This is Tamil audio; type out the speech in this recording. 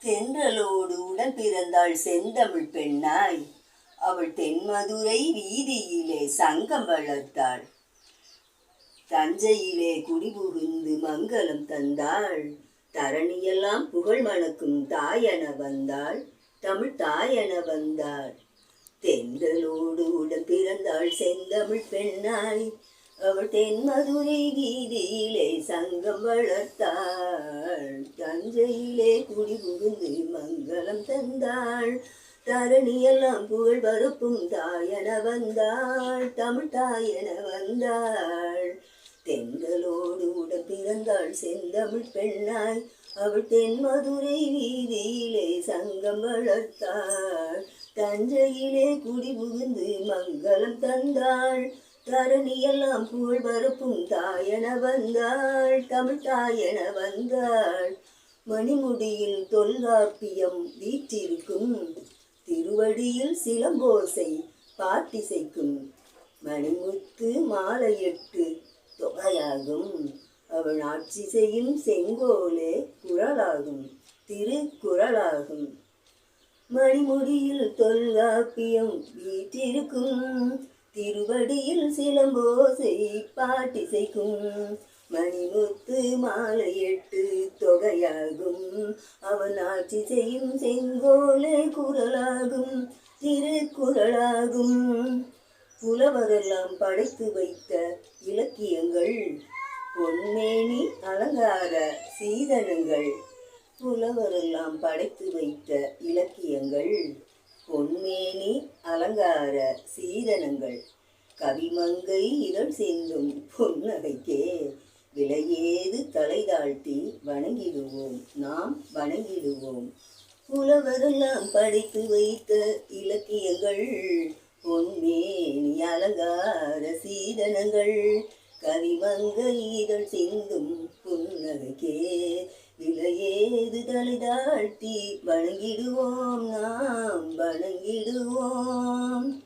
தென்றலோடு உடன் பிறந்தாள் செந்தமிழ் பெண்ணாய். அவள் தென்மதுரை வீதியிலே சங்கம் வளர்த்தாள். தஞ்சையிலே குடிபுகுந்து மங்களம் தந்தாள். தரணியெல்லாம் புகழ் மணக்கும் தாயென வந்தாள். தமிழ் தாயென வந்தாள். தென்றலோடு உடன் பிறந்தாள் செந்தமிழ் பெண்ணாய். அவள் தென்மதுரை வீதியிலே சங்கம் வளர்த்தாள். தஞ்சையிலே குடிபுகுந்து மங்களம் தந்தாள். தரணியெல்லாம் புகழ் பரப்பும் தாயென வந்தாள். தமிழ் தாயென வந்தாள். தென்றலோடு உடன் பிறந்தாள் செந்தமிழ் பெண்ணாய். அவள் தென்மதுரை வீதியிலே சங்கம் வளர்த்தாள். தஞ்சையிலே குடிபுகுந்து மங்களம் தந்தாள். தரணியெல்லாம் புகழ் பரப்பும் தாயென வந்தாள். தமிழ் தாயென வந்தாள். மணிமுடியில் தொல்காப்பியம் வீற்றிருக்கும். திருவடியில் சிலம்போசை பாட்டிசைக்கும். மணிமுத்து மாலையிட்டு தொகையாகும். அவள் ஆட்சி செய்யும் செங்கோலே குரலாகும். திருக்குறளாகும். மணிமுடியில் தொல்காப்பியம் வீற்றிருக்கும். திருவடியில் சிலம்போசை பாட்டிசைக்கும். மணிமுத்து மாலையிட்டு தொகையாகும். அவன் ஆட்சி செய்யும் செங்கோலே குரலாகும். திருக்குறளாகும். புலவரெல்லாம் படைத்து வைத்த இலக்கியங்கள் பொன்மேனி அலங்கார சீதனங்கள். புலவரெல்லாம் படைத்து வைத்த இலக்கியங்கள் பொன்மேனி அலங்கார சீதனங்கள். கவிமங்கை இதழ் சிந்தும் புன்னகைக்கே விலையேது தலை தாழ்த்தி வணங்கிடுவோம். நாம் வணங்கிடுவோம். புலவரெல்லாம் படைத்து வைத்த இலக்கியங்கள் பொன்மேனி அலங்கார சீதனங்கள். கவிமங்கை இதழ் சிந்தும் புன்னகைக்கே விலையேது தலை தாழ்த்தி வணங்கிடுவோம். நாம் வணங்கிடுவோம்.